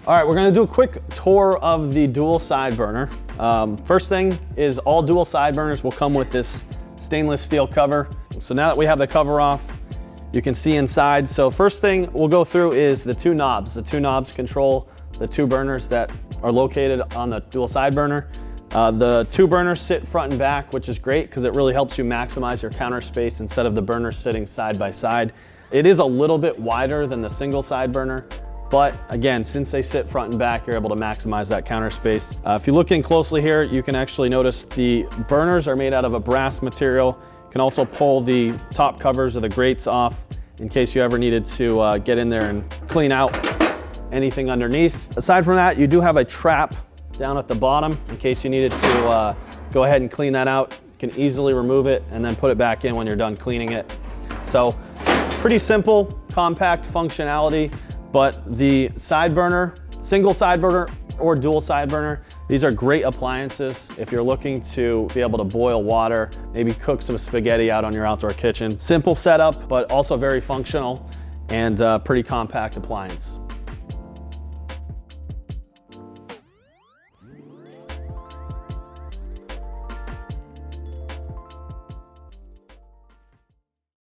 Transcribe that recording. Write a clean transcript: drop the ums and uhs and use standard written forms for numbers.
All right, we're gonna do a quick tour of the dual side burner. First thing is all dual side burners will come with this stainless steel cover. So now that we have the cover off, you can see inside. So first thing we'll go through is the two knobs. The two knobs control the two burners that are located on the dual side burner. The two burners sit front and back, which is great because it really helps you maximize your counter space instead of the burners sitting side by side. It is a little bit wider than the single side burner, but again, since they sit front and back, you're able to maximize that counter space. If you look in closely here, you can actually notice the burners are made out of a brass material. You can also pull the top covers of the grates off in case you ever needed to get in there and clean out anything underneath. Aside from that, you do have a trap down at the bottom in case you needed to go ahead and clean that out. You can easily remove it and then put it back in when you're done cleaning it. So pretty simple, compact functionality, but the side burner, single side burner or dual side burner, these are great appliances if you're looking to be able to boil water, maybe cook some spaghetti out on your outdoor kitchen. Simple setup, but also very functional and pretty compact appliance.